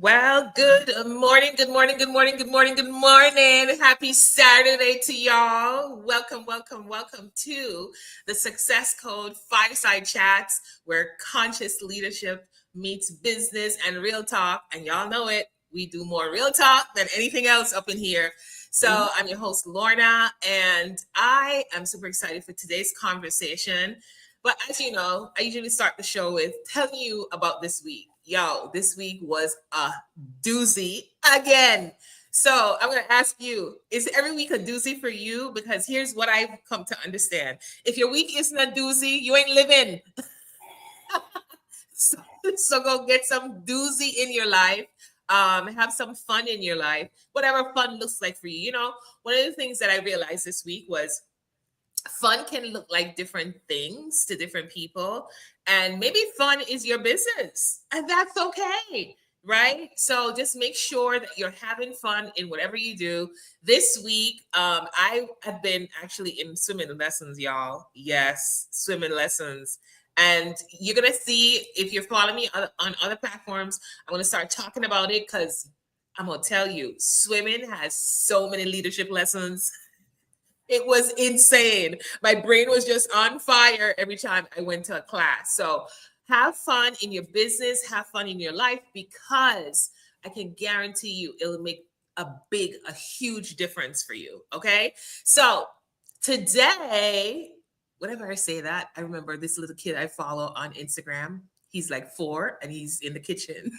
Well, good morning, good morning, good morning, good morning, good morning. Happy Saturday to y'all. Welcome, welcome, welcome to the Success Code Fireside Chats, where conscious leadership meets business and real talk. And y'all know it, we do more real talk than anything else up in here. So I'm your host, Lorna, and I am super excited for today's conversation. But as you know, I usually start the show with telling you about this week. Yo, this week was a doozy again. So I'm going to ask you, is every week a doozy for you? Because here's what I've come to understand. If your week isn't a doozy, you ain't living. so go get some doozy in your life. Have some fun in your life, whatever fun looks like for you. You know, one of the things that I realized this week was fun can look like different things to different people, and maybe fun is your business, and that's okay, right? So just make sure that you're having fun in whatever you do. This week I have been actually in swimming lessons, y'all. Yes, swimming lessons. And you're gonna see, if you're following me on other platforms, I'm gonna start talking about it, because I'm gonna tell you, swimming has so many leadership lessons. It was insane. My brain was just on fire every time I went to a class. So have fun in your business, have fun in your life, because I can guarantee you it'll make a huge difference for you. Okay. So today, whenever I say that, I remember this little kid I follow on Instagram. He's like 4 and he's in the kitchen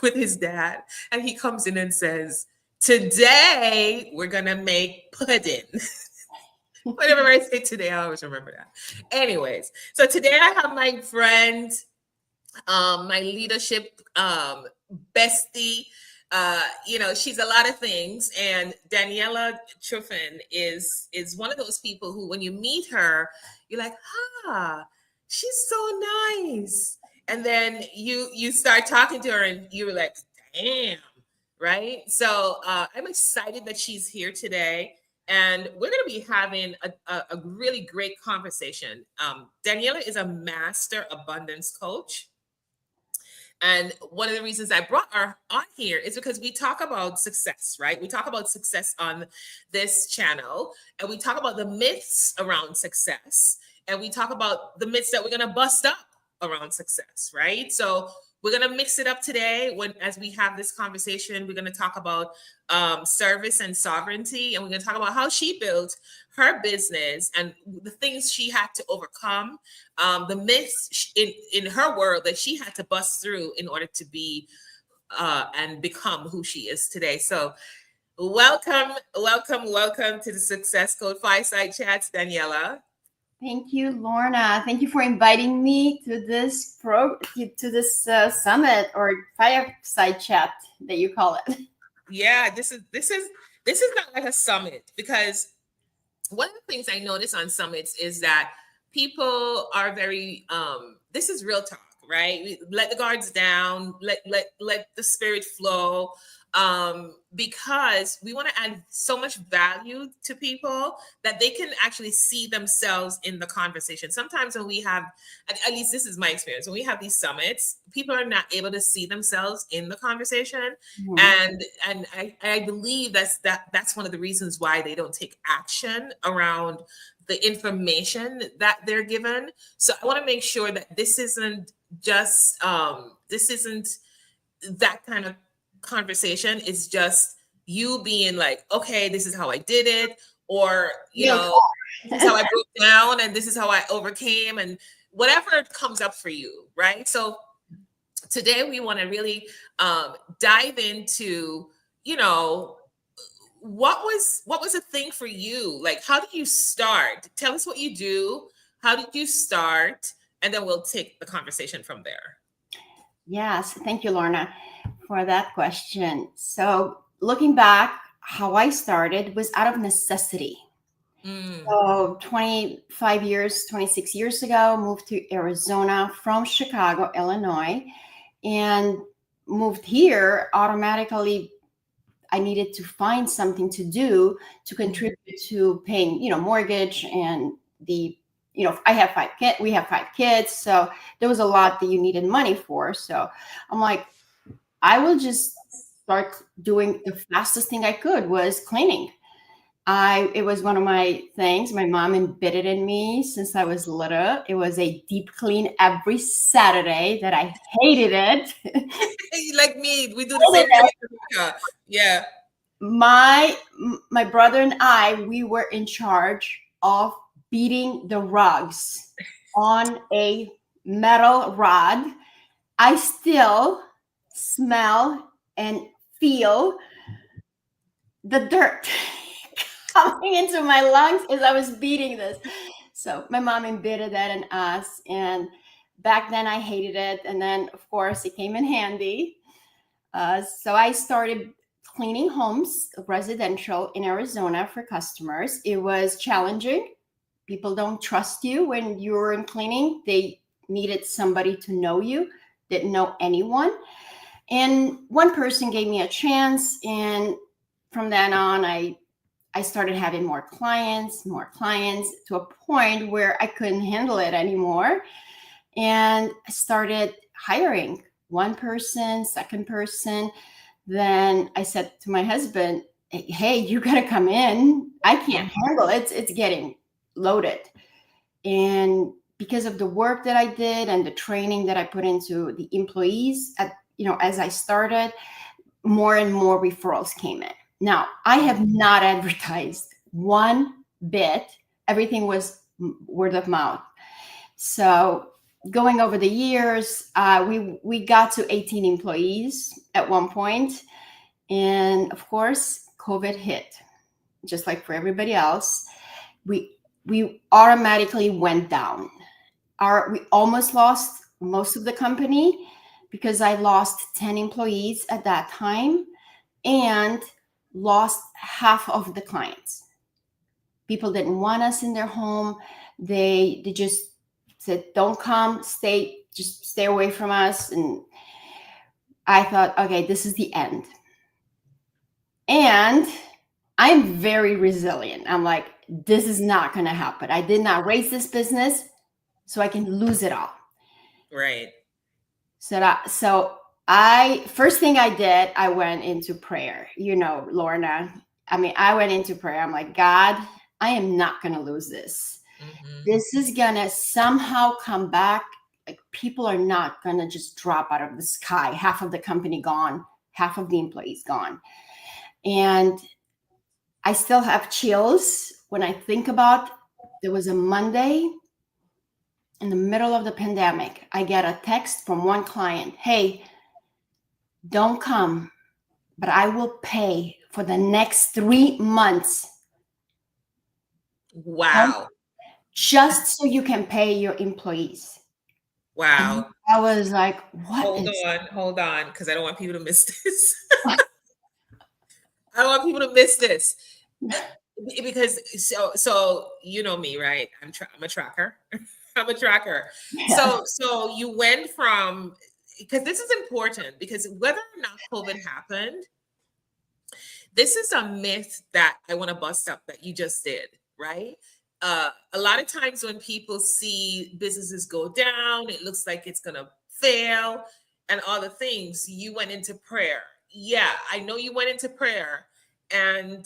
with his dad. And he comes in and says, "Today we're going to make pudding." Whatever I say today, I always remember that. Anyways, so today I have my friend, my leadership bestie. She's a lot of things, and Daniela Truffin is one of those people who, when you meet her, you're like, she's so nice. And then you start talking to her, and you're like, damn, right? So I'm excited that she's here today. And we're going to be having a really great conversation. Daniela is a master abundance coach. And one of the reasons I brought her on here is because we talk about success, right? We talk about success on this channel, and we talk about the myths around success, and we talk about the myths that we're going to bust up around success, right? So we're going to mix it up today. As we have this conversation, we're going to talk about service and sovereignty, and we're going to talk about how she built her business and the things she had to overcome, the myths in her world that she had to bust through in order to be and become who she is today. So welcome to the Success Code Fireside Chats, Daniela. Thank you, Lorna. Thank you for inviting me to this summit or fireside chat that you call it. Yeah, this is not like a summit, because one of the things I notice on summits is that people are very this is real talk, right? Let the guards down, let the spirit flow, because we want to add so much value to people that they can actually see themselves in the conversation. Sometimes when we have, at least this is my experience, when we have these summits, people are not able to see themselves in the conversation. Mm-hmm. And I believe that's one of the reasons why they don't take action around the information that they're given. So I want to make sure that this isn't just that kind of conversation. Is just you being like, okay, this is how I did it, or this is how I broke down, and this is how I overcame, and whatever comes up for you, right? So today we want to really dive into, what was a thing for you? Like, how did you start? Tell us what you do. How did you start? And then we'll take the conversation from there. Yes, thank you, Lorna, for that question. So looking back, how I started was out of necessity. So 26 years ago, moved to Arizona from Chicago, Illinois, and moved here automatically. I needed to find something to do to contribute to paying, mortgage, and I have 5 kids. We have 5 kids, so there was a lot that you needed money for. So I'm like, I will just start doing the fastest thing I could was cleaning. It was one of my things. My mom embedded in me since I was little. It was a deep clean every Saturday that I hated it. Like me, we do the same thing in Jamaica. Yeah. my my brother and I, we were in charge of beating the rugs on a metal rod. I still smell and feel the dirt coming into my lungs as I was beating this. So my mom embedded that in us, and back then I hated it, and then of course it came in handy. So I started cleaning homes, residential in Arizona for customers. It was challenging. People don't trust you when you're in cleaning. They needed somebody to know you, didn't know anyone. And one person gave me a chance. And from then on, I started having more clients to a point where I couldn't handle it anymore. And I started hiring one person, second person. Then I said to my husband, hey, you got to come in. I can't handle it. It's getting loaded. And because of the work that I did and the training that I put into the employees, as I started, more and more referrals came in. Now, I have not advertised one bit. Everything was word of mouth. So going over the years, we got to 18 employees at one point. And of course, COVID hit, just like for everybody else. We automatically went down. We almost lost most of the company because I lost 10 employees at that time and lost half of the clients. People didn't want us in their home. They just said, don't come, just stay away from us. And I thought, okay, this is the end. And I'm very resilient. I'm like, this is not going to happen. I did not raise this business so I can lose it all. Right. So first thing I did, I went into prayer. Lorna, I went into prayer. I'm like, God, I am not going to lose this. Mm-hmm. This is going to somehow come back. Like, people are not going to just drop out of the sky. Half of the company gone, half of the employees gone. And I still have chills when I think about, there was a Monday in the middle of the pandemic. I get a text from one client, hey, don't come, but I will pay for the next 3 months. Wow. Just so you can pay your employees. Wow. And I was like, what? Hold on, because I don't want people to miss this. I don't want people to miss this. Because so you know me, right? I'm a tracker. I'm a tracker. Yeah. So you went from, because this is important, because whether or not COVID happened, this is a myth that I want to bust up that you just did, right? A lot of times when people see businesses go down, it looks like it's gonna fail and all the things. You went into prayer. Yeah, I know you went into prayer, and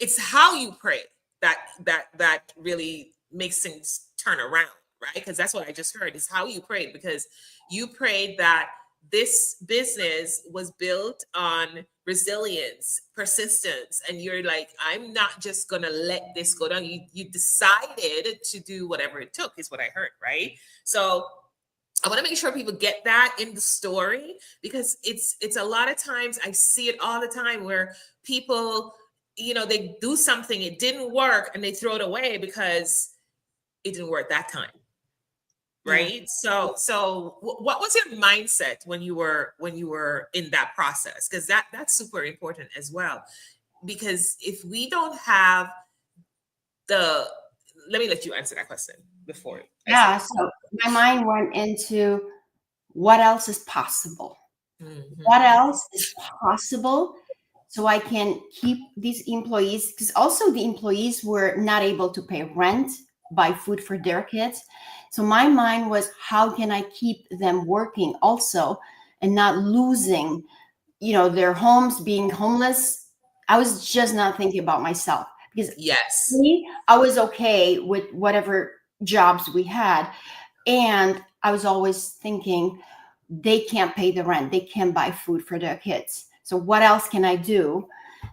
it's how you pray that really makes things turn around, right? Because that's what I just heard, is how you prayed, because you prayed that this business was built on resilience, persistence, and you're like, I'm not just gonna let this go down. You decided to do whatever it took, is what I heard, right? So I want to make sure people get that in the story, because it's a lot of times, I see it all the time, where people, they do something, it didn't work, and they throw it away because it didn't work that time. Right. Yeah. So what was your mindset when you were in that process? Because that's super important as well. Because if we don't have let me let you answer that question before. Yeah. So my mind went into, what else is possible? Mm-hmm. What else is possible? So I can keep these employees, because also the employees were not able to pay rent, buy food for their kids. So my mind was, how can I keep them working also and not losing, their homes, being homeless. I was just not thinking about myself, because Yes. me, I was okay with whatever jobs we had. And I was always thinking, they can't pay the rent, they can't buy food for their kids. So what else can I do?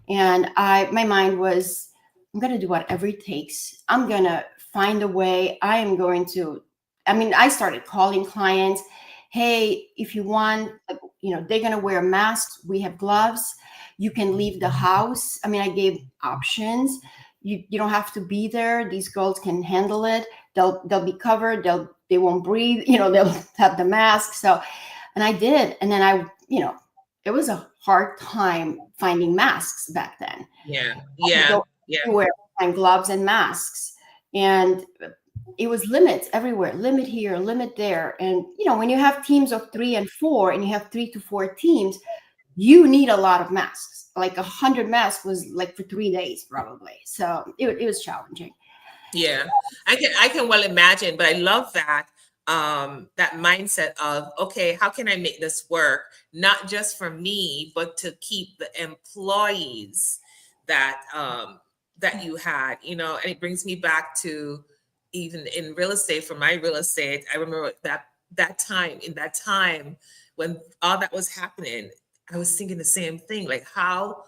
And my mind was, I'm going to do whatever it takes. I'm going to find a way. I started calling clients. Hey, if you want, they're going to wear masks. We have gloves. You can leave the house. I gave options. You don't have to be there. These girls can handle it. They'll be covered. They won't breathe. They'll have the mask. So, and I did. And then it was a hard time finding masks back then. Yeah. I could Yeah. go Yeah. everywhere, find gloves and masks. And it was limits everywhere, limit here, limit there. And, when you have teams of 3 and 4 and you have 3 to 4 teams, you need a lot of masks. Like 100 masks was like for 3 days, probably. So it was challenging. Yeah, I can well imagine, but I love that mindset of, okay, how can I make this work, not just for me, but to keep the employees that you had, and it brings me back to even in real estate. For my real estate, I remember that time when all that was happening, I was thinking the same thing, like how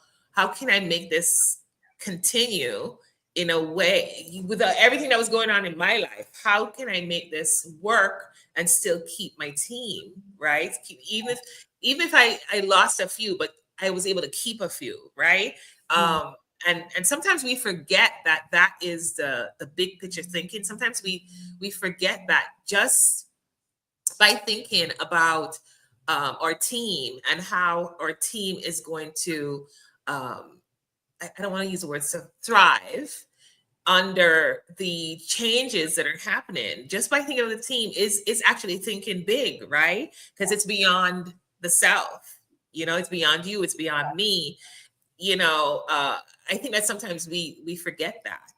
can I make this continue in a way with everything that was going on in my life? How can I make this work and still keep my team, right? Even if I lost a few, but I was able to keep a few, right? Yeah. And sometimes we forget that is the big picture thinking. Sometimes we forget that just by thinking about our team and how our team is going to I don't want to use the word thrive under the changes that are happening. Just by thinking of the team is actually thinking big, right? Because it's beyond the self. It's beyond you. It's beyond me. I think that sometimes we forget that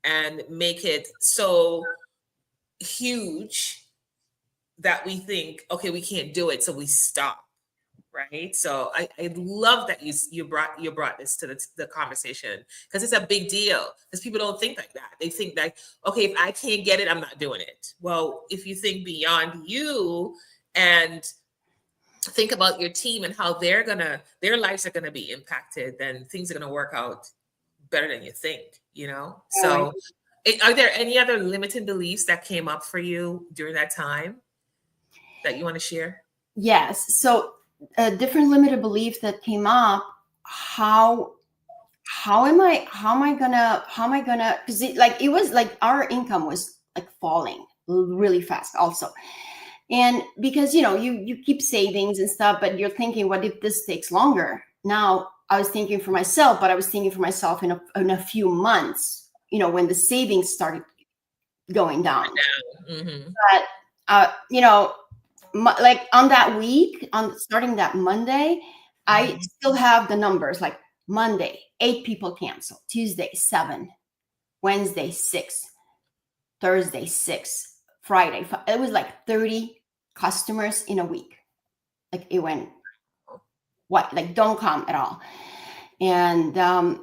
and make it so huge that we think, okay, we can't do it, so we stop. Right. So I love that you brought this to the conversation, because it's a big deal, because people don't think like that. They think that, okay, if I can't get it, I'm not doing it. Well, if you think beyond you and think about your team and how their lives are gonna be impacted, then things are gonna work out better than you think. Right. So are there any other limiting beliefs that came up for you during that time that you want to share? Yes. So a different limited belief that came up, how am I gonna, because it was like our income was like falling really fast also. And because you keep savings and stuff, but you're thinking, what if this takes longer? Now I was thinking for myself, but I was thinking for myself in a few months, when the savings started going down. Mm-hmm. But like on that week, on starting that Monday, I still have the numbers. Like Monday, 8 people canceled. Tuesday, 7. Wednesday, 6. Thursday, 6. Friday, 5. It was like 30 customers in a week. Like it went what? Like don't come at all. And How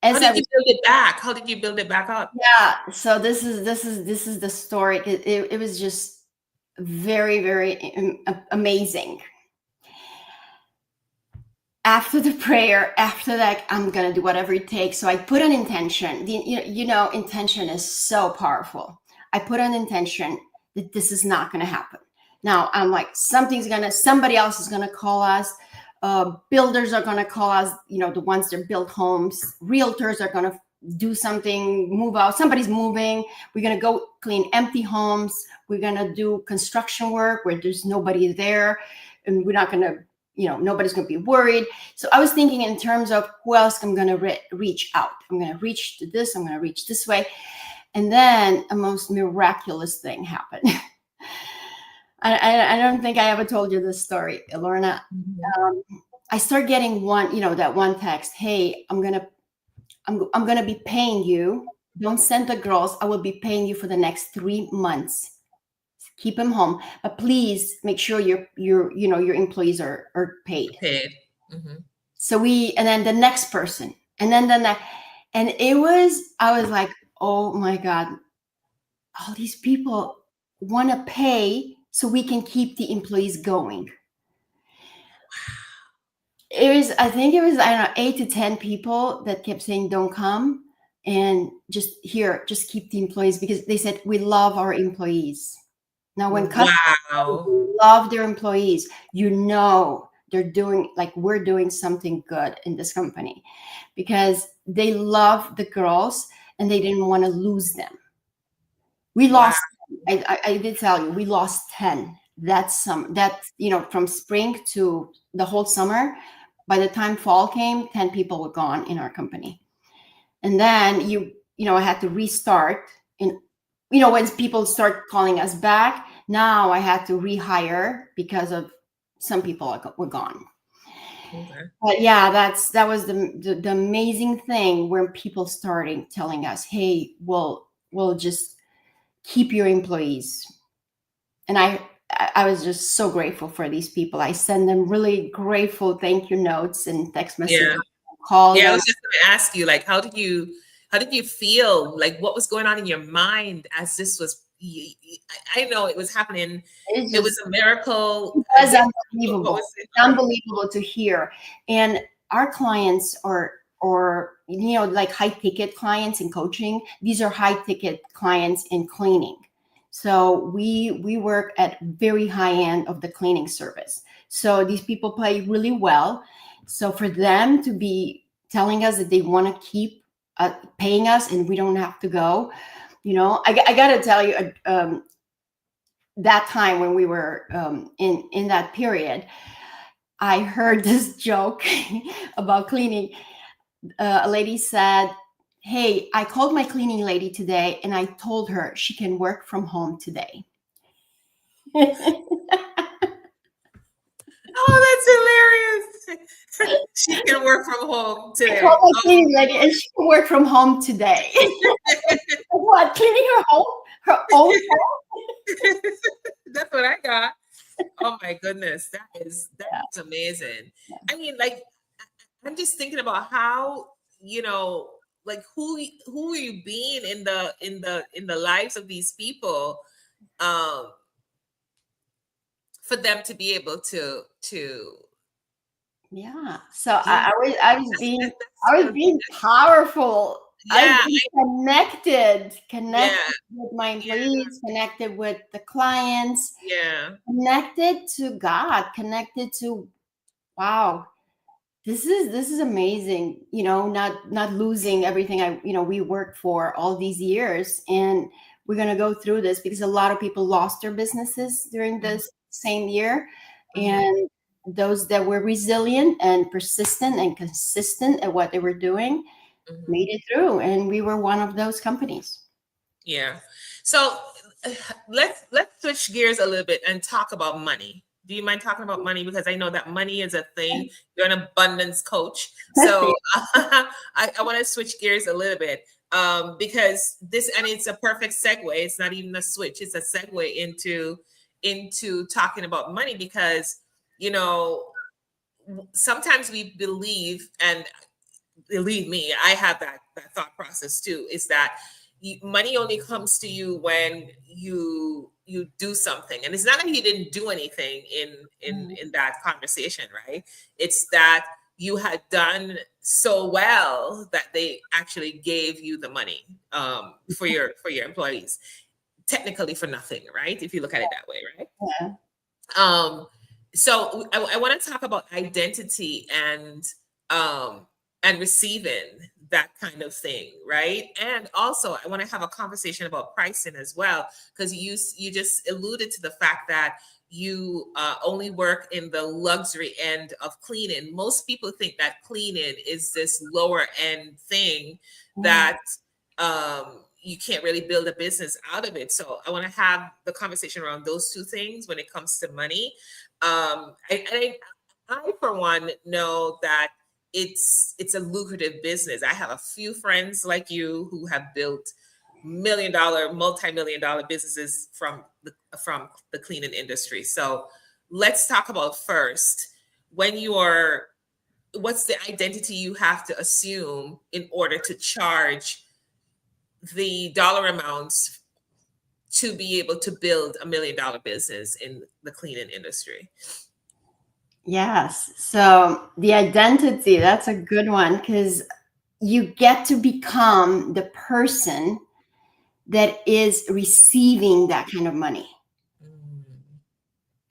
as I did you was, build it back? How did you build it back up? yeah. So this is the story. It was just very, very amazing. After the prayer, after that, I'm gonna do whatever it takes. So I put an intention. Intention is so powerful. I put an intention that this is not gonna happen. Now I'm like, somebody else is gonna call us. Builders are gonna call us. The ones that build homes. Realtors are gonna do something, move out. Somebody's moving. We're gonna go clean empty homes. We're gonna do construction work where there's nobody there, and we're not gonna nobody's going to be worried. So I was thinking in terms of who else I'm going to reach out. I'm going to reach to this. I'm going to reach this way. And then a most miraculous thing happened. I don't think I ever told you this story, Lorna. I start getting that one text. Hey, I'm going to be paying you. Don't send the girls. I will be paying you for the next 3 months. keep them home, but please make sure your employees are paid. Paid. Mm-hmm. So and then the next person, and then the next, and I was like, oh my God, all these people want to pay so we can keep the employees going. I think it was, I don't know, 8 to 10 people that kept saying, don't come. And just keep the employees, because they said, we love our employees. Now, when customers Wow. love their employees, they're doing, like, we're doing something good in this company, because they love the girls and they didn't want to lose them. We Wow. lost, I did tell you, we lost 10. That's from spring to the whole summer. By the time fall came, 10 people were gone in our company. And then I had to restart. And when people start calling us back, now I had to rehire because of some people were gone. Okay. But yeah, that was the amazing thing, where people starting telling us, hey, we'll just keep your employees. And I was just so grateful for these people. I send them really grateful thank you notes and text Yeah. messages, call Yeah, I them. was just going to ask you, like, how did you feel? Like, what was going on in your mind as this was? I know it was happening. It's It was just, a miracle. it I was get it. What unbelievable, was it? unbelievable to hear. And our clients or like high ticket clients in coaching. These are high ticket clients in cleaning. So we work at very high end of the cleaning service. So these people pay really well. So for them to be telling us that they want to keep paying us and we don't have to go, I got to tell you, that time when we were in that period, I heard this joke about cleaning. A lady said, hey, I called my cleaning lady today and I told her she can work from home today. Oh, that's hilarious. She can work from home I today. called my Oh, cleaning lady and she can work from home today. What, cleaning her own home? that's what I got. Oh my goodness, that Yeah, is amazing. yeah. I mean, like, I'm just thinking about how, like, who are you being in the lives of these people, um, for them to be able to Yeah. So give you I was being, I was that's being powerful. I was yeah, being connected yeah, with my yeah, employees, connected with the clients, yeah, connected to God, connected to, wow, this is amazing. Not losing everything we worked for all these years, and we're gonna go through this because a lot of people lost their businesses during mhm, this same year, mhm, and those that were resilient and persistent and consistent at what they were doing mhm. made it through, and we were one of those companies. Yeah. So let's switch gears a little bit and talk about money. Do you mind talking about money? Because I know that money is a thing. You're an abundance coach. So I want to switch gears a little bit, because and it's a perfect segue. It's not even a switch. It's a segue into talking about money, because you know sometimes we believe, and believe me, I have that thought process too, is that money only comes to you when you do something. And it's not that you didn't do anything in that conversation, right? It's that you had done so well that they actually gave you the money, for your employees, technically for nothing, right? If you look at it that way, right? Yeah. um so I want to talk about identity um and receiving that kind of thing, right? And also I want to have a conversation about pricing as well, because you just alluded to the fact that you only work in the luxury end of cleaning. Most people think that cleaning is this lower end thing Yeah. that you can't really build a business out of it. So I want to have the conversation around those two things when it comes to money. I for one know that it's a lucrative business. I have a few friends like you who have built million-dollar, multi-million-dollar businesses from the cleaning industry. So let's talk about first, when you are, what's the identity you have to assume in order to charge the dollar amounts to be able to build $1 million business in the cleaning industry? Yes. So the identity, that's a good one, because you get to become the person that is receiving that kind of money. Mm,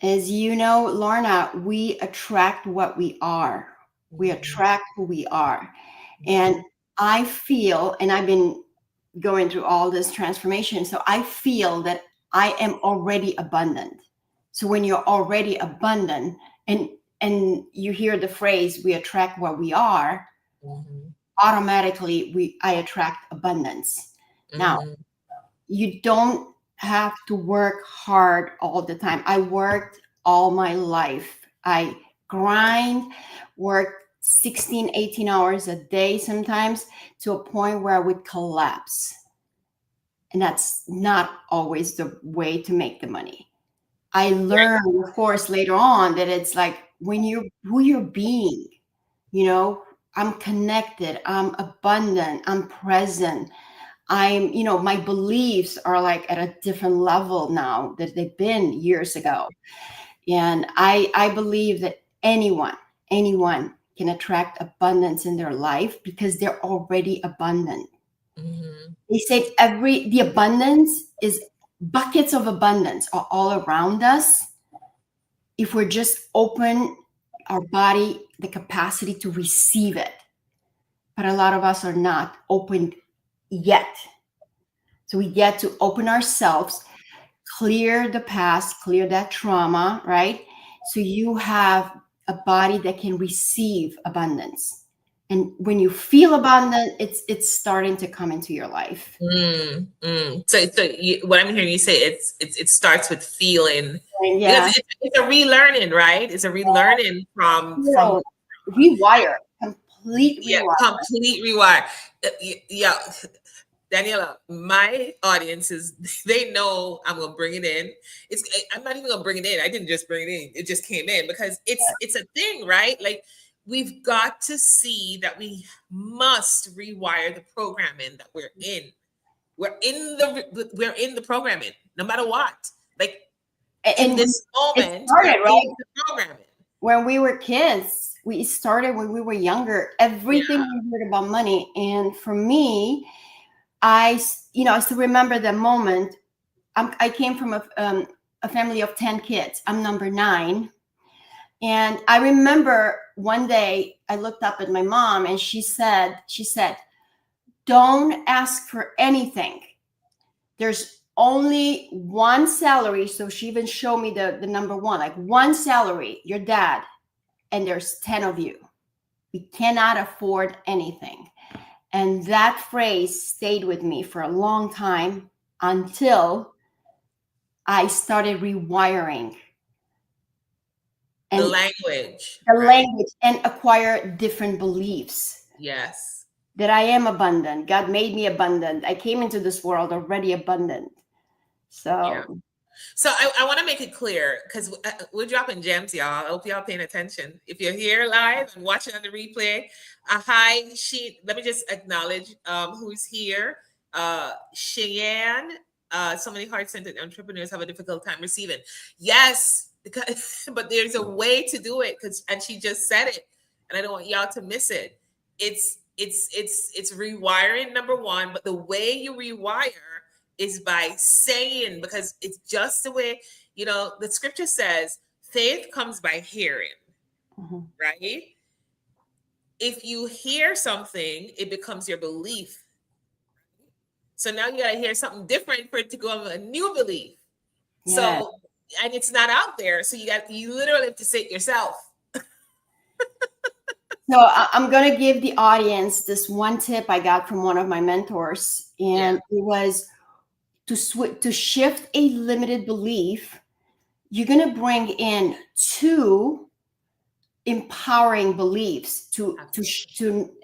As you know, Lorna, we attract what we are. We mhm, attract who we are. And mhm, I feel, and I've been going through all this transformation, so I feel that I am already abundant. So when you're already abundant, and you hear the phrase we attract what we are, mhm, automatically I attract abundance. Now, mhm, you don't have to work hard all the time. I worked all my life. I grind, worked 16, 18 hours a day sometimes, to a point where I would collapse. And that's not always the way to make the money. I learned, of course, later on, that it's like when you're who you're being, you know, I'm connected, I'm abundant, I'm present. My beliefs are like at a different level now that they've been years ago. And I believe that anyone can attract abundance in their life because they're already abundant. mhm. They say the abundance is, buckets of abundance are all around us if we're just open our body the capacity to receive it. But a lot of us are not open yet. So we get to open ourselves, clear the past, clear that trauma, right? So you have a body that can receive abundance. And when you feel abundant, it's starting to come into your life. So what I'm hearing you say, it starts with feeling, And because yeah, it's a relearning, right? It's a relearning from no, rewire, complete yeah, rewire. complete rewire. Yeah, Daniela, my audience is they know I'm gonna bring it in. I'm not even gonna bring it in. I didn't just bring it in. It just came in because it's a thing, right? Like we've got to see that we must rewire the programming that we're in. We're in the programming, no matter what. Like in And this it moment, we're started, in right? the programming. When we were kids. We started when we were younger. Yeah. Everything we heard about money. And for me, I still remember the moment. I came from a family of 10 kids. I'm number 9. And I remember one day I looked up at my mom and she said, don't ask for anything. There's only one salary. So she even showed me the number one, like one salary, your dad, and there's 10 of you. We cannot afford anything. And that phrase stayed with me for a long time until I started rewiring The and language, the right? language and acquire different beliefs Yes. that I am abundant. God made me abundant. I came into this world already abundant. Yeah. So, So I want to make it clear because we're dropping gems, y'all. I hope y'all paying attention. If you're here live and watching on the replay, hi, let me just acknowledge who's here. Cheyenne, so many heart-centered entrepreneurs have a difficult time receiving. Yes, because, but there's a way to do it and she just said it, and I don't want y'all to miss it. It's rewiring, number one, but the way you rewire is by saying, because it's just the way, the scripture says faith comes by hearing, mhm. right? If you hear something, it becomes your belief. So now you got to hear something different for it to go a new belief. Yeah. So, and it's not out there. So you literally have to say it yourself. So I'm going to give the audience this one tip I got from one of my mentors, Yeah. and it was to shift a limited belief. You're going to bring in 2 empowering beliefs to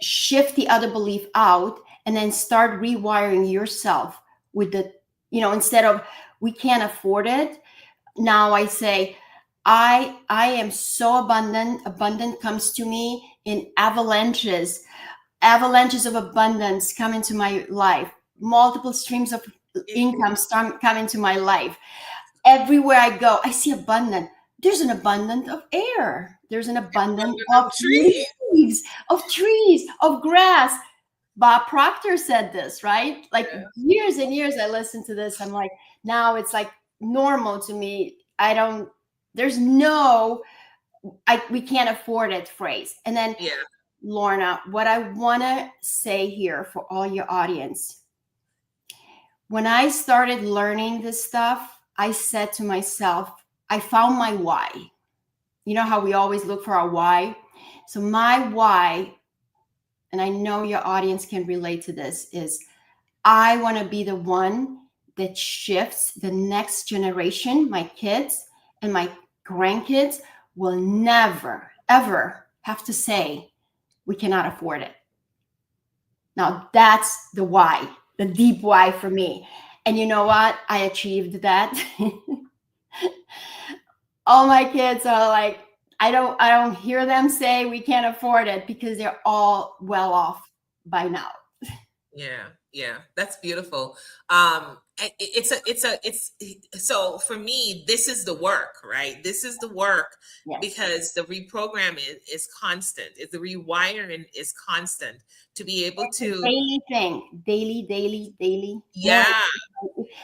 shift the other belief out, and then start rewiring yourself with the, instead of we can't afford it, now I say, I am so abundant. Abundant comes to me in avalanches. Avalanches of abundance come into my life. Multiple streams of income come into my life. Everywhere I go, I see abundance. There's an abundance of air. There's an abundance of Tree. leaves, of trees, of grass. Bob Proctor said this, right? Like years and years I listened to this. I'm like, now it's like normal to me. There's no, we can't afford it phrase. And then, Yeah. Lorna, what I want to say here for all your audience, when I started learning this stuff, I said to myself, I found my why. You know how we always look for our why? So my why, and I know your audience can relate to this, is I want to be the one that shifts the next generation. My kids and my grandkids will never, ever have to say, we cannot afford it. Now, that's the why, the deep why for me. And you know what? I achieved that. All my kids are like, I don't hear them say we can't afford it because they're all well off by now. Yeah, that's beautiful. It's so for me, this is the work, right? This is the work. Yes. Because the reprogramming is constant. The rewiring is constant to be able It's to a daily thing, daily. Yeah,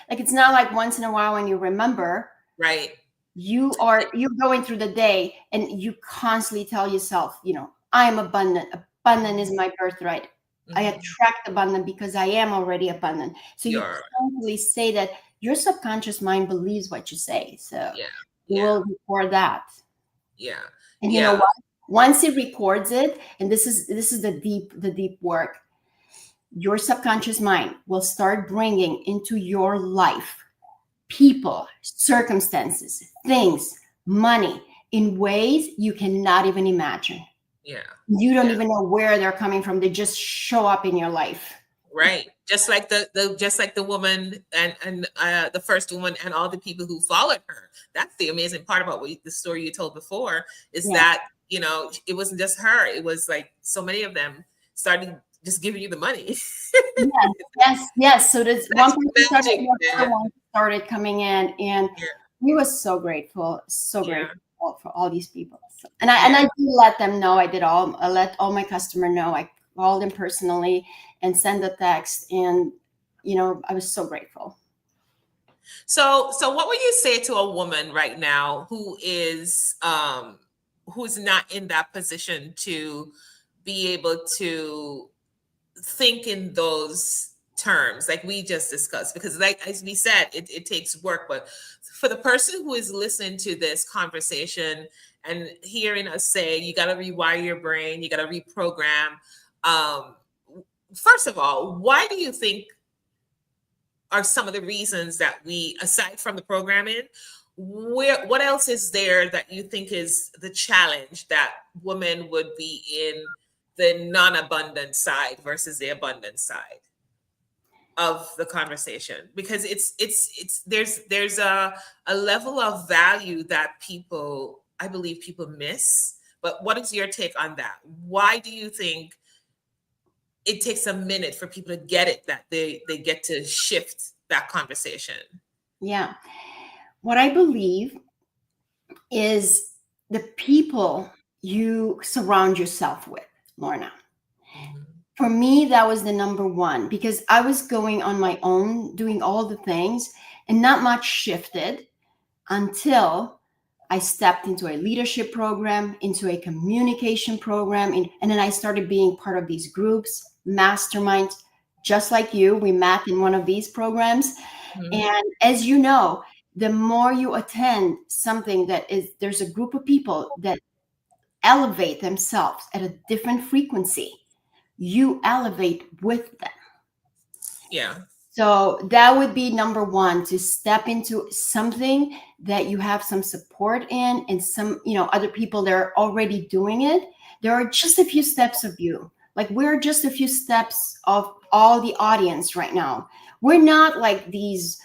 Like it's not like once in a while when you remember. right. You're going through the day and you constantly tell yourself, I'm abundant. Abundant is my birthright. I attract abundant because I am already abundant. So you constantly say that. Your subconscious mind believes what you say. So you will record that. Yeah. And you know what? Once it records it, and this is the deep work, your subconscious mind will start bringing into your life people, circumstances, things, money in ways you cannot even imagine. Yeah. You don't even know where they're coming from. They just show up in your life. Right. Just like the woman and the first woman and all the people who followed her. That's the amazing part about the story you told before is that, it wasn't just her. It was like so many of them started just giving you the money. Yes. So this one person started coming in, and we were so grateful for all these people. So, and I did let them know. I let all my customer know. I called them personally and sent a text, and I was so grateful. So what would you say to a woman right now who's not in that position to be able to think in those terms like we just discussed? Because like as we said, it takes work, but for the person who is listening to this conversation and hearing us say you got to rewire your brain, you got to reprogram, first of all, why do you think are some of the reasons that we, aside from the programming, what else is there that you think is the challenge that women would be in the non-abundant side versus the abundant side of the conversation? Because there's a level of value that I believe people miss. But what is your take on that? Why do you think it takes a minute for people to get it, that they get to shift that conversation? Yeah. What I believe is the people you surround yourself with, Lorna. For me, that was the number one, because I was going on my own, doing all the things, and not much shifted until I stepped into a leadership program, into a communication program, and then I started being part of these groups, masterminds, just like you. We met in one of these programs. And as you know, the more you attend something there's a group of people that elevate themselves at a different frequency, you elevate with them. Yeah. So that would be number one, to step into something that you have some support in, and some, other people that are already doing it. There are just a few steps of you. Like we're just a few steps of all the audience right now. We're not like these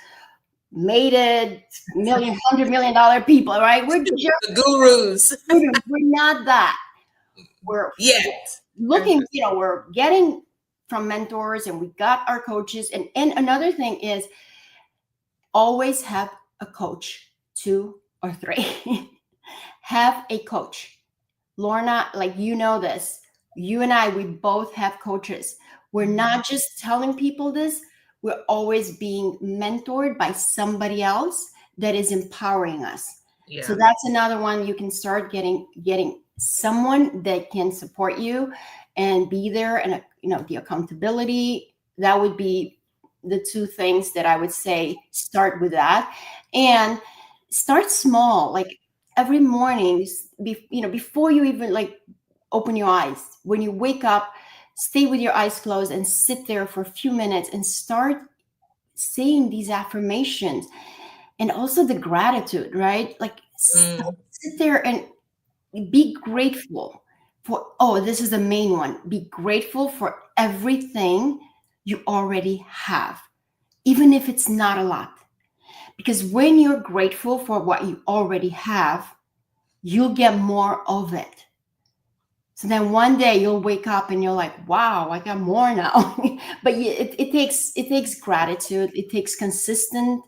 mated $100 million people, right? We're just The gurus. we're not that. We're Yet. looking, we're getting from mentors and we got our coaches. And another thing is always have a coach, 2 or 3. Have a coach. Lorna, like this. You and I, we both have coaches. We're not just telling people this. We're always being mentored by somebody else that is empowering us. Yeah. So that's another one. You can start getting someone that can support you and be there, and the accountability. That would be the 2 things that I would say. Start with that, and start small. Like every morning, before you even like open your eyes, when you wake up, stay with your eyes closed and sit there for a few minutes and start saying these affirmations, and also the gratitude, right? Like sit there and be grateful for, this is the main one. Be grateful for everything you already have, even if it's not a lot. Because when you're grateful for what you already have, you'll get more of it. So then one day you'll wake up and you're like, wow, I got more now. But it takes gratitude. It takes consistent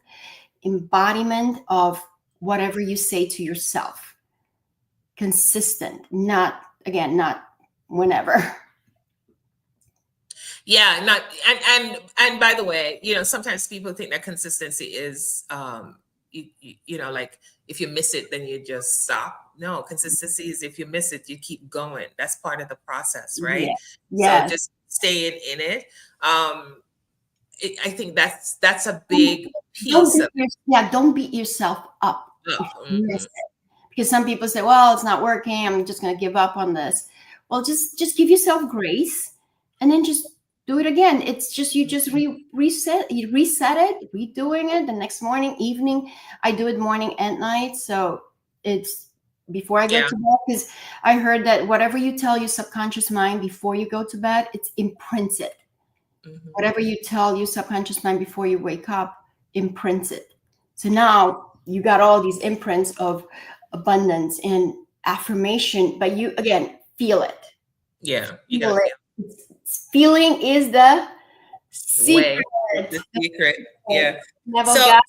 embodiment of whatever you say to yourself. Consistent, not whenever. Yeah, not and by the way, sometimes people think that consistency is like if you miss it then you just stop. No, consistency is if you miss it you keep going. That's part of the process, right? Yeah. So just staying in it. I think that's a big piece of it. Don't beat yourself up if you miss it. Because some people say, well, it's not working, I'm just going to give up on this. Well, just give yourself grace and then just do it again. It's just you just reset it, redoing it the next morning, evening. I do it morning and night, so it's before I go to bed, because I heard that whatever you tell your subconscious mind before you go to bed, it's imprinted. Whatever you tell your subconscious mind before you wake up, imprints it. So now you got all these imprints of abundance and affirmation, but you again feel it. Yeah, you feel it. Feeling is the secret. The secret. Yeah. Never So got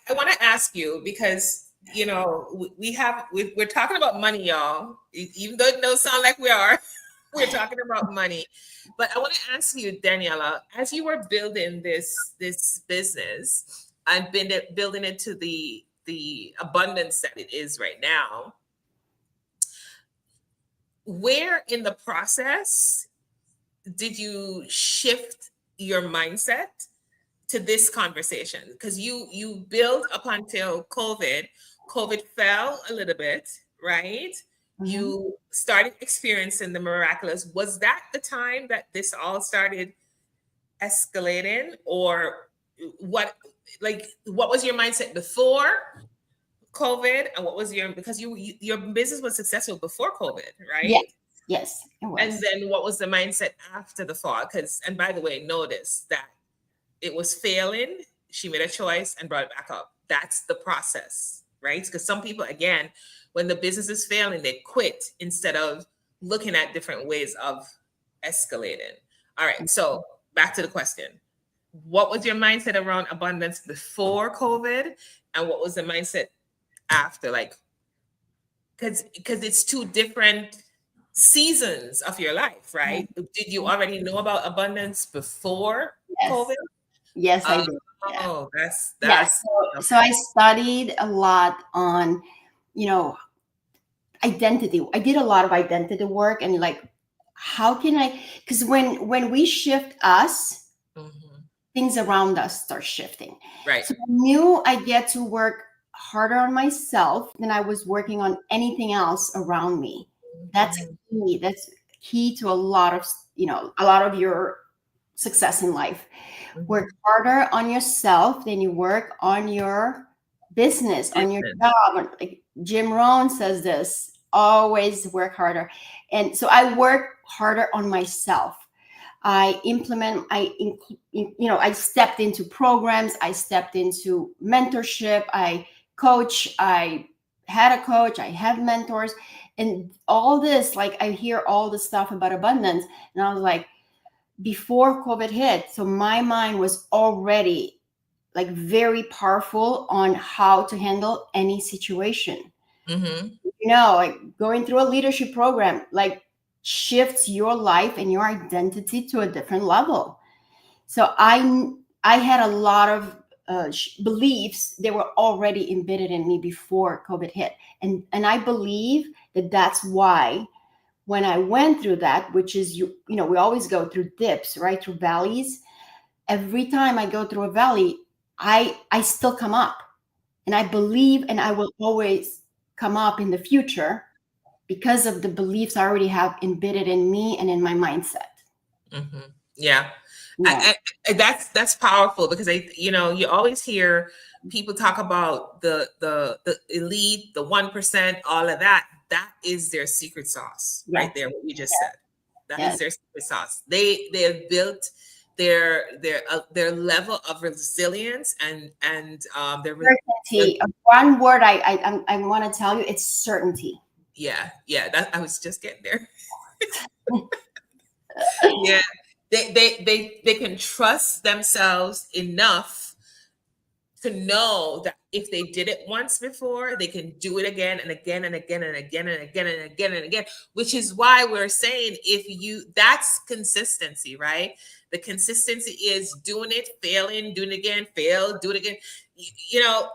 I want to ask you, because we're talking about money, y'all. Even though it doesn't sound like we are, we're talking about money. But I want to ask you, Daniela, as you were building this business and building it to the abundance that it is right now, where in the process did you shift your mindset to this conversation? Because you built up until COVID fell a little bit, right? You started experiencing the miraculous. Was that the time that this all started escalating, or what was your mindset before COVID, and what was because your business was successful before COVID, right? Yes, it was. And then what was the mindset after the fall? And by the way, notice that it was failing. She made a choice and brought it back up. That's the process, right? Because some people, again, when the business is failing, they quit instead of looking at different ways of escalating. All right. So back to the question. What was your mindset around abundance before COVID? And what was the mindset after? Like, because it's 2 different seasons of your life, right? Did you already know about abundance before COVID? Yes, I did. Oh, that's so I studied a lot on, identity. I did a lot of identity work, and like, how can I? Because when we shift us, things around us start shifting. Right. So I knew I get to work harder on myself than I was working on anything else around me. That's key. That's key to a lot of your success in life. Work harder on yourself than you work on your business, on your job. Like Jim Rohn says this always work harder. And so I work harder on myself. I implement, I stepped into programs, I stepped into mentorship, I coach, I had a coach, I have mentors, and all this, like I hear all the stuff about abundance. And I was like, before COVID hit, so my mind was already like very powerful on how to handle any situation. Mm-hmm. Like going through a leadership program, like shifts your life and your identity to a different level. So I had a lot of beliefs that were already embedded in me before COVID hit, and I believe that that's why when I went through that, which is we always go through dips, right, through valleys. Every time I go through a valley, I still come up, and I believe, and I will always come up in the future because of the beliefs I already have embedded in me and in my mindset. Mm-hmm. Yeah. Yeah. That's powerful, because you always hear people talk about the elite, the 1%, all of that. That is their secret sauce, right Yes. there. What you just said, that is Yes. their secret sauce. They have built their level of resilience and their Certainty. One word I want to tell you, it's certainty. yeah. That I was just getting there. Yeah, they can trust themselves enough to know that if they did it once before, they can do it again and again and again and again and again and again and again, which is why we're saying that's consistency, right? The consistency is doing it, failing, doing it again, fail, do it again. You know,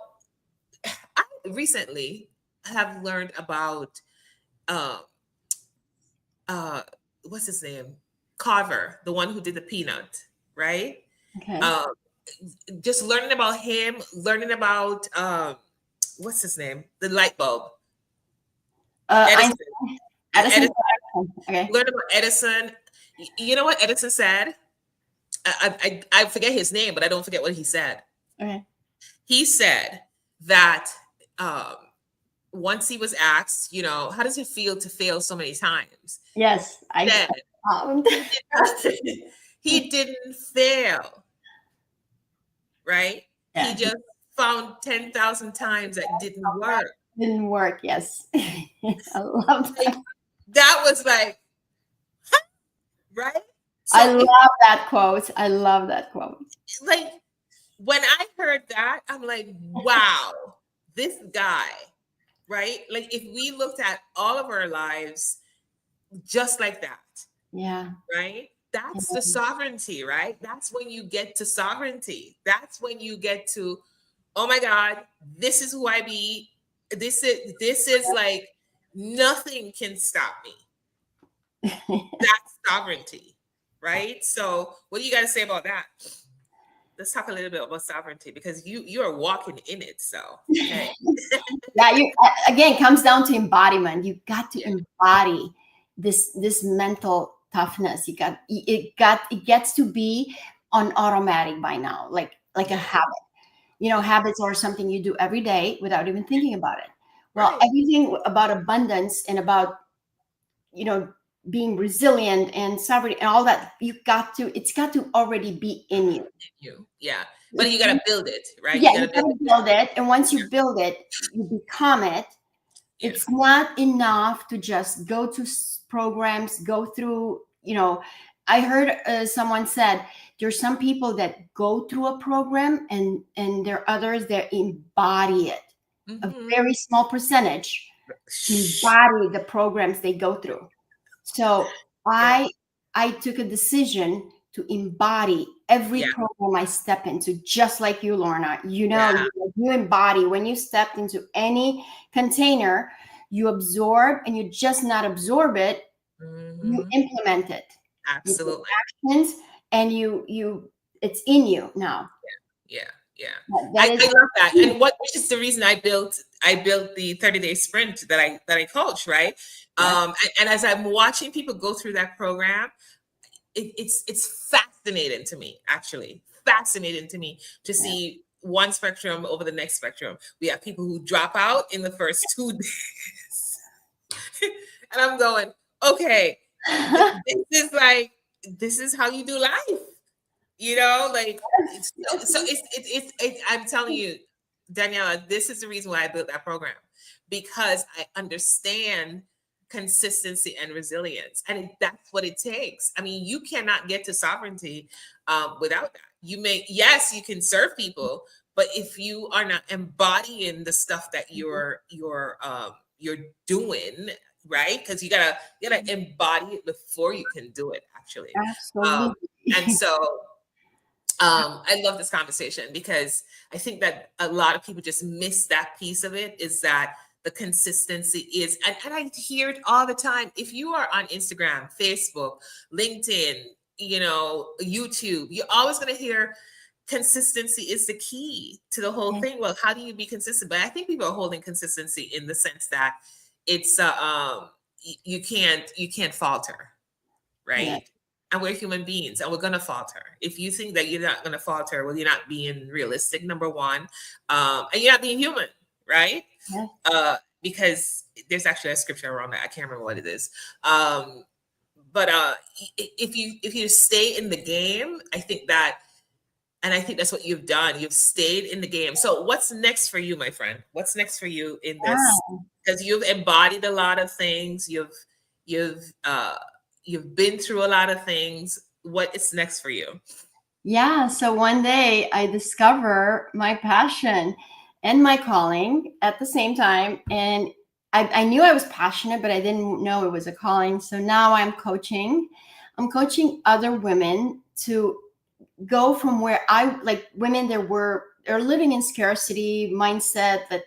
I recently have learned about um uh what's his name? Carver, the one who did the peanut, right? Okay. Um just learning about him, learning about what's his name? The light bulb. I Edison. Edison. Edison. Okay. Learn about Edison. You know what Edison said? I forget his name, but I don't forget what he said. Okay. He said that um, once he was asked, how does it feel to fail so many times? Yes, Said found. he didn't fail, right? He Yeah, just found 10,000 times that didn't work. didn't work. Yes, I love Like, that. that was like, right? I So love if that quote. I love that quote. like when I heard that, I'm like, wow, this guy, right? Like if we looked at all of our lives just like that, Yeah. right? That's the Yeah. sovereignty, right? That's when you get to sovereignty. That's when you get to, oh my God, this is who I be. This is like nothing can stop me. That's sovereignty, right? So what do you got to say about that? Let's talk a little bit about sovereignty, because you are walking in it. So hey, Yeah, you again comes down to embodiment. You got to yeah, embody this mental toughness. It gets to be on automatic by now, like a yeah, habit. yeah, Habits are something you do every day without even thinking about it. Well, right, everything about abundance and about you know being resilient and sovereignty and all that, it's got to already be in you. yeah. But you got to build it, right? Yeah, You got you to build gotta it. build it, and once you build it, you become it. Yeah, It's not enough to just go to programs, go through. I heard someone said there's some people that go through a program, and there are others that embody it. A mm-hmm. very small percentage embody the programs they go through. So Yeah, I took a decision to embody every yeah, program I step into, just like you, Lorna. yeah. You embody when you stepped into any container, you absorb, and you just not absorb it, you Mm-hmm. implement it. You take Absolutely. actions, and you it's in you now. Yeah, yeah. That I is love that. And which is the reason I built the 30-day sprint that I coach, right? yes, And as I'm watching people go through that program, it's fascinating to me, actually. Fascinating to me to yes, see one spectrum over the next spectrum. We have people who drop out in the first 2 days. And I'm going, okay, this is like, this is how you do life, like so I'm telling you, Daniela, this is the reason why I built that program, because I understand consistency and resilience, and that's what it takes. I mean, you cannot get to sovereignty without that. Yes, you can serve people, but if you are not embodying the stuff that you're doing, right? Because you gotta embody it before you can do it, actually. um Absolutely. and so I love this conversation, because I think that a lot of people just miss that piece of it, is that the consistency is, and I hear it all the time. If you are on Instagram, Facebook, LinkedIn, YouTube, you're always going to hear consistency is the key to the whole thing. Well, how do you be consistent? But I think people are holding consistency in the sense that it's you can't falter, Yeah. right? And we're human beings, and we're gonna falter. If you think that you're not gonna falter, well, you're not being realistic, number one, and you're not being human, right? Yeah. Because there's actually a scripture around that. I can't remember what it is. But if you stay in the game, I think that's what you've done. You've stayed in the game. So what's next for you, my friend? What's next for you in this? Because you've embodied a lot of things. You've been through a lot of things. What is next for you? Yeah. So one day I discover my passion and my calling at the same time. And I knew I was passionate, but I didn't know it was a calling. So now I'm coaching. I'm coaching other women to go from where I like women they're living in scarcity mindset, that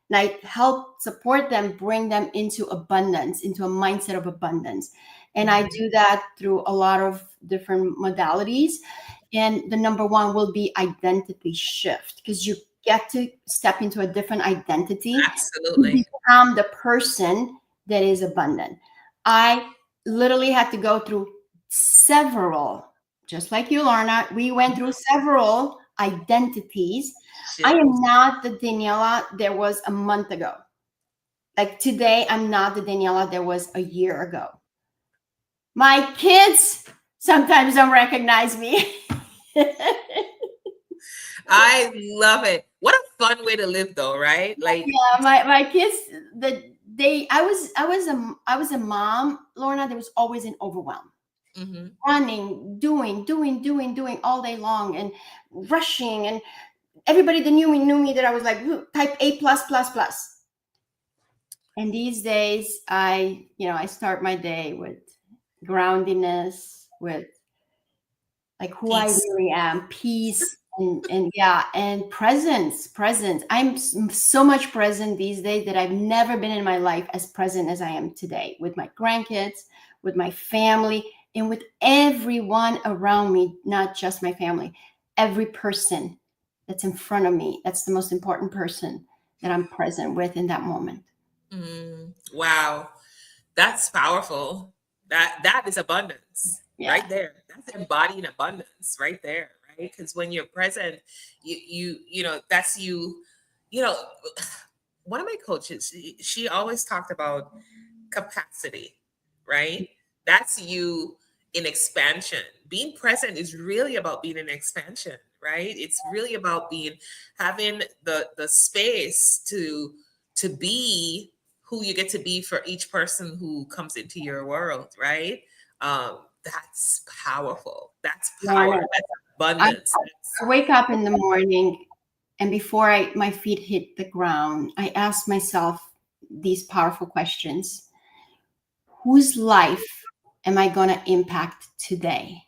and I help support them, bring them into abundance, into a mindset of abundance. And I do that through a lot of different modalities. And the number one will be identity shift, because you get to step into a different identity to Absolutely. become the person that is abundant. I literally had to go through several, just like you, Lorna, we went through several identities. I Shit. am not the Daniela there was a month ago. Like today, I'm not the Daniela there was a year ago. My kids sometimes don't recognize me. I love it. What a fun way to live, though, right? Like, Yeah, my kids, I was a mom, Lorna. There was always an overwhelm, mhm. running, doing all day long, and rushing, and everybody that knew me that I was like type A plus plus plus. And these days, I start my day with groundiness, with like who I Peace. really am, peace, and yeah, and presence. I'm so much present these days that I've never been in my life as present as I am today, with my grandkids, with my family, and with everyone around me, not just my family, every person that's in front of me. That's the most important person that I'm present with in that moment. Wow. That's powerful. That is abundance Yeah. right there. That's embodying abundance right there, right? Because when you're present, that's you. You know, one of my coaches, she always talked about capacity, right? That's you in expansion. Being present is really about being in expansion, right? It's really about having the space to be who you get to be for each person who comes into your world, right? That's powerful. That's Lorna, power. That's I abundance. I wake up in the morning, and before my feet hit the ground, I ask myself these powerful questions. Whose life am I going to impact today?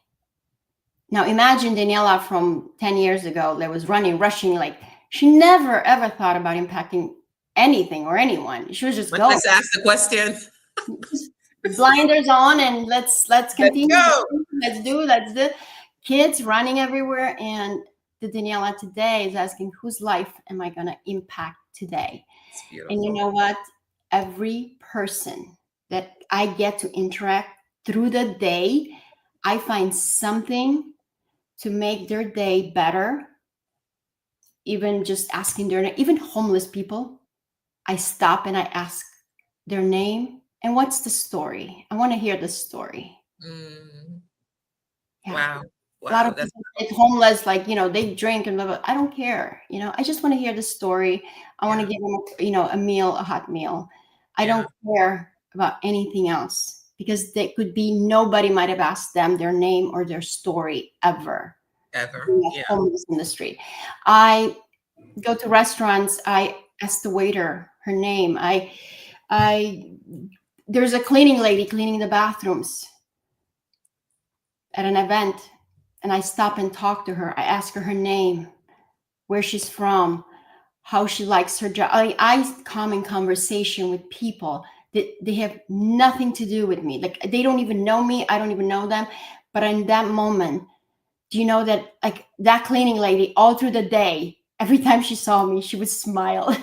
Now imagine Daniela from 10 years ago that was running, rushing, like she never ever thought about impacting anything or anyone. She was just But going. let's ask the question. Just blinders on, and let's Let's continue go. going. Let's do kids running everywhere. And the Daniela today is asking, whose life am I going to impact today? It's And you beautiful. know what? Every person that I get to interact through the day, I find something to make their day better. Even just asking their name, even homeless people, I stop and I ask their name And what's the story? I want to hear the story. Mm. Yeah. Wow. A lot Wow. of That's people get homeless, like, they drink and blah, blah. I don't care. I just want to hear the story. I want to yeah. give them, a meal, a hot meal. I Yeah. don't care about anything else because they could be, nobody might have asked them their name or their story ever. Ever. Being Yeah. homeless in the street. I go to restaurants. I ask the waiter her name. I, there's a cleaning lady cleaning the bathrooms at an event, and I stop and talk to her. I ask her name, where she's from, how she likes her job. I come in conversation with people that they have nothing to do with me. Like, they don't even know me. I don't even know them. But in that moment, do you know that, like, that cleaning lady, all through the day, every time she saw me, she would smile.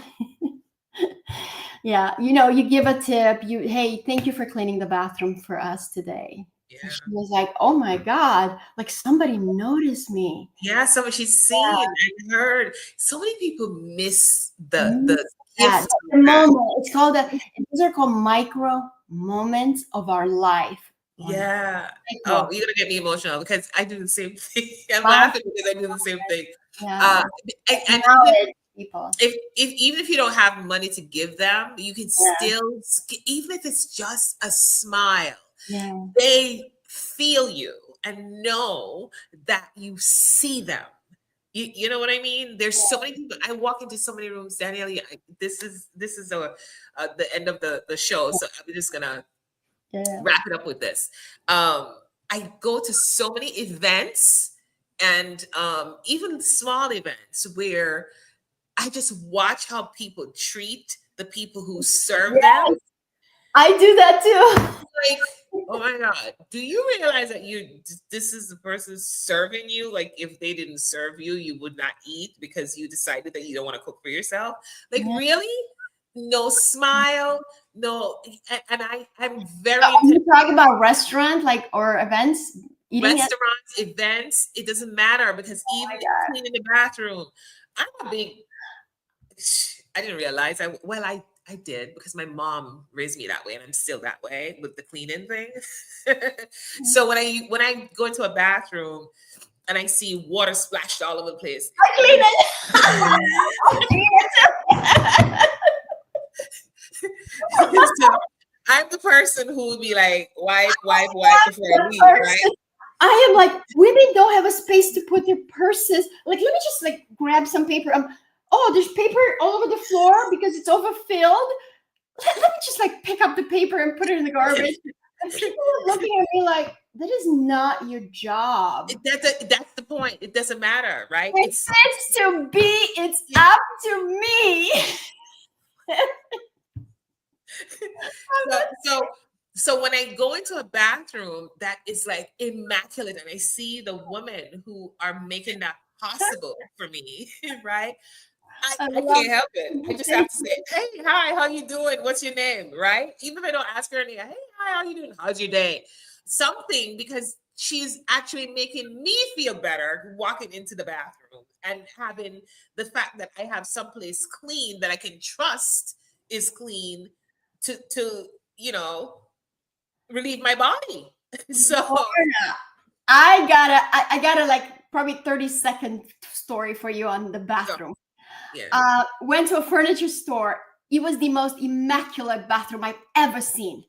Yeah, you give a tip. Hey, thank you for cleaning the bathroom for us today. And she Yeah. was like, oh my God, like somebody noticed me. Yeah. So she's seen and heard. So many people miss Mm, the that gift of the that. moment. It's called that. These are called micro moments of our life. Lorna. Yeah. Oh, Micro. you're gonna get me emotional because I do the same thing. I'm Huh? laughing because I do the same thing. Yeah. Uh, and even Acknowledge people. even if you don't have money to give them, you can Yeah. still, even if it's just a smile, Yeah. they feel you and know that you see them. You know what I mean? There's so many people. I walk into so many rooms, Danielle. This is the end of the show, so I'm just gonna Yeah. wrap it up with this. I go to so many events and even small events where I just watch how people treat the people who serve them. Yes, I do that too. Like, oh my God, do you realize that this is the person serving you? Like, if they didn't serve you, you would not eat because you decided that you don't want to cook for yourself. Like, Yeah. really? No smile, no. I'm very When intentional. you talk about restaurant, like, or events, eating at. Restaurants, events, it doesn't matter because Oh even my God. cleaning the bathroom, I'm a big. I didn't realize I did because my mom raised me that way, and I'm still that way with the cleaning thing. So when I go into a bathroom and I see water splashed all over the place, I I'm clean it. I clean it. so I'm the person who would be like, wipe before I The leave, right? person. I am like, women don't have a space to put their purses. Like, let me just like grab some paper. Oh, there's paper all over the floor because it's overfilled. Let me just like pick up the paper and put it in the garbage. And people are looking at me like, that is not your job. That's the point. It doesn't matter, right? It It's fits to be, it's up to me. so so when I go into a bathroom that is like immaculate and I see the women who are making that possible for me, right? I I love can't help it. I just have it. to say, hey, hi, how you doing? What's your name? Right? Even if I don't ask her anything, hey, hi, how you doing? How's your day? Something because she's actually making me feel better walking into the bathroom and having the fact that I have someplace clean that I can trust is clean to relieve my body. So I got a like probably 30-second story for you on the so, bathroom. yeah. Went to a furniture store. It was the most immaculate bathroom I've ever seen.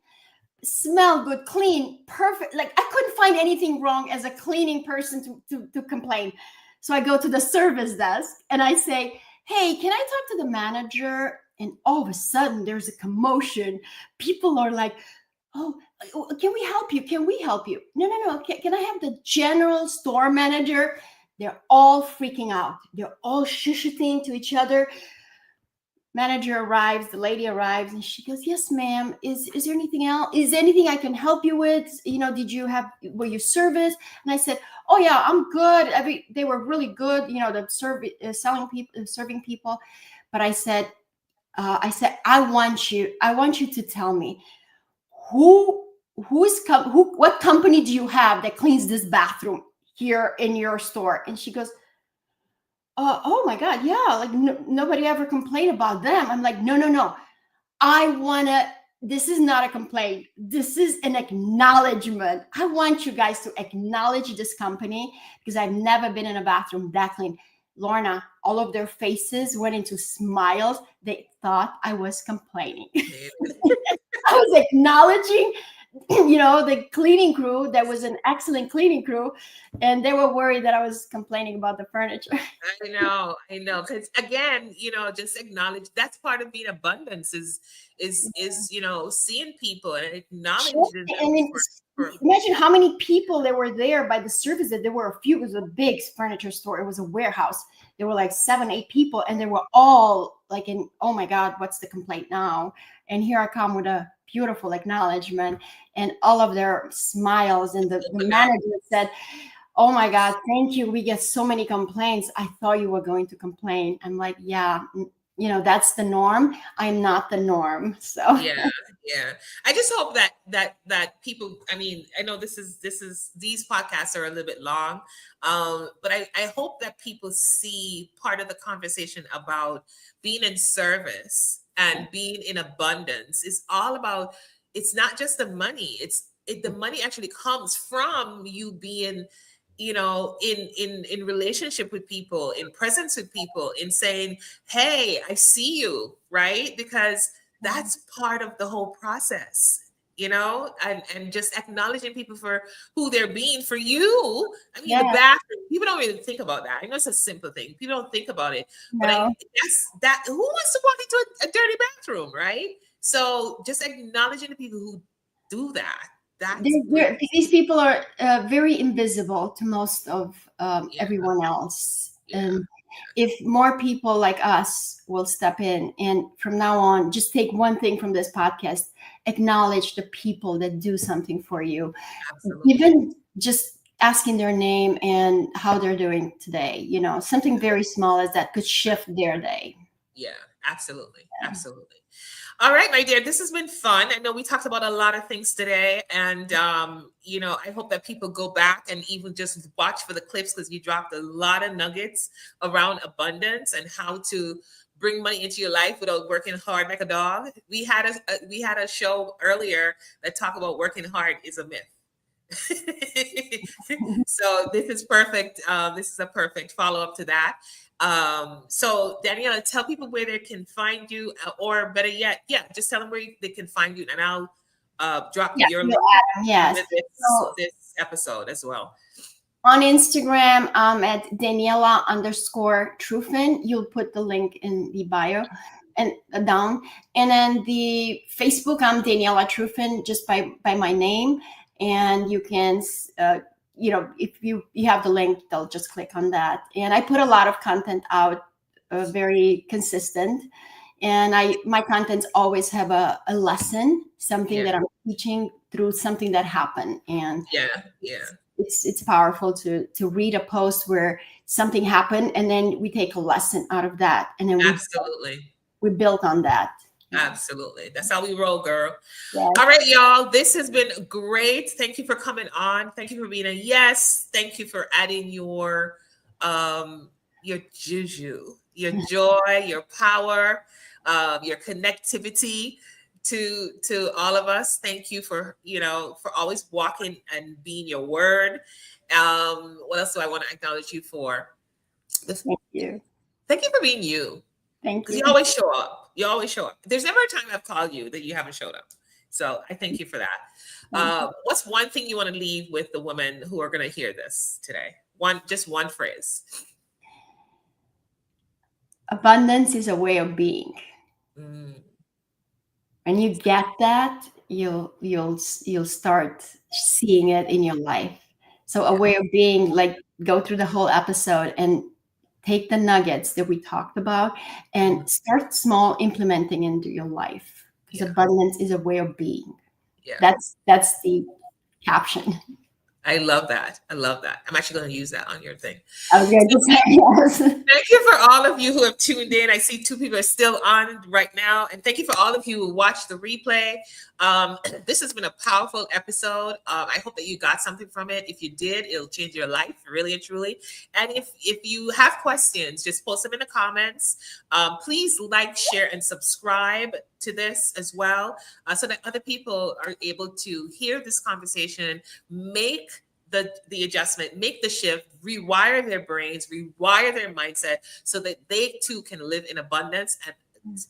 Smell good, clean, perfect. Like, I couldn't find anything wrong as a cleaning person to complain. So I go to the service desk and I say, hey, can I talk to the manager? And all of a sudden there's a commotion. People are like, oh, can we help you? Can we help you? No, no, no. Can I have the general store manager? They're all freaking out. They're all shushing to each other. Manager arrives, the lady arrives, and she goes, yes, ma'am. Is there anything else? Is there anything I can help you with? Were you service? And I said, oh yeah, I'm good. They were really good, serving people. But I want you to tell me what company do you have that cleans this bathroom here in your store? And she goes, oh my God, yeah, like nobody ever complained about them. I'm like, no, no, no. I want to this is not a complaint. This is an acknowledgement. I want you guys to acknowledge this company because I've never been in a bathroom that clean. Lorna, all of their faces went into smiles. They thought I was complaining. I was acknowledging, the cleaning crew. That was an excellent cleaning crew, and they were worried that I was complaining about the furniture. I know. Because again, just acknowledge that's part of being abundance is seeing people and acknowledging Sure. them I mean, for imagine how many people there were there by the surface. That there were a few. It was a big furniture store. It was a warehouse. There were like 7, 8 people, and they were all like, "In oh my God, what's the complaint now?" And here I come with a beautiful acknowledgement, and all of their smiles. And the open up. manager said, "Oh my God, thank you. We get so many complaints. I thought you were going to complain." I'm like, "Yeah, that's the norm. I'm not the norm." So Yeah, yeah. I just hope that people. I mean, I know these podcasts are a little bit long, but I hope that people see part of the conversation about being in service and being in abundance is all about. It's not just the money. The money actually comes from you being in relationship with people, in presence with people, in saying, hey, I see you, right? Because that's part of the whole process, and just acknowledging people for who they're being for you. I mean, yeah, the bathroom, people don't really think about that. I know it's a simple thing. People don't think about it, but no. who wants to walk into a dirty bathroom, right? So just acknowledging the people who do that. That's really, These people are very invisible to most of yeah, everyone else. yeah, And if more people like us will step in and from now on, just take one thing from this podcast, acknowledge the people that do something for you, absolutely. even just asking their name and how they're doing today, something very small as that could shift their day. Yeah, absolutely. Absolutely. All right, my dear, this has been fun. I know we talked about a lot of things today, and I hope that people go back and even just watch for the clips because you dropped a lot of nuggets around abundance and how to bring money into your life without working hard like a dog. We had a show earlier that talked about working hard is a myth. So this is perfect. This is a perfect follow up to that. So Daniela, tell people where they can find you, or better yet, yeah, just tell them where they can find you, and I'll drop Yeah, your no, link Adam, yes. with this So this episode as well. on Instagram, I'm at Daniela_Truffin. You'll put the link in the bio and down. And then the Facebook, I'm Daniela Truffin, just by my name. And you can, if you have the link, they'll just click on that. And I put a lot of content out, very consistent. And my contents always have a lesson, something Yeah, that I'm teaching through something that happened. And yeah, yeah. it's powerful to read a post where something happened and then we take a lesson out of that and then Absolutely. we build on that. Yeah. Absolutely. That's how we roll, girl. Yes. All right, y'all. This has been great. Thank you for coming on. Thank you for being a yes. Thank you for adding your juju, your joy, your power, your connectivity to all of us. Thank you for always walking and being your word. What else do I want to acknowledge you for? Thank you. Thank you for being you. Thank Because you. you always show up. You always show up. There's never a time I've called you that you haven't showed up. So I thank you for that. Thank you. What's one thing you want to leave with the women who are going to hear this today? Just one phrase. Abundance is a way of being. Mm, When you get that, you'll start seeing it in your life. So a yeah, way of being, like, go through the whole episode and take the nuggets that we talked about and start small, implementing into your life, because yeah, abundance is a way of being. yeah. That's the caption. I love that. I love that. I'm actually going to use that on your thing. I was going So to say yes. thank you for all of you who have tuned in. I see 2 people are still on right now. And thank you for all of you who watched the replay. This has been a powerful episode. I hope that you got something from it. If you did, it'll change your life, really and truly. And if you have questions, just post them in the comments. Please like, share, and subscribe to this as well, so that other people are able to hear this conversation, make the adjustment, make the shift, rewire their brains, rewire their mindset, so that they too can live in abundance and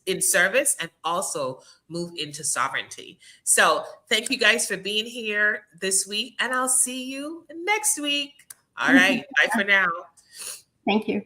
in service, and also move into sovereignty. So thank you guys for being here this week, and I'll see you next week. All right, bye for now. Thank you.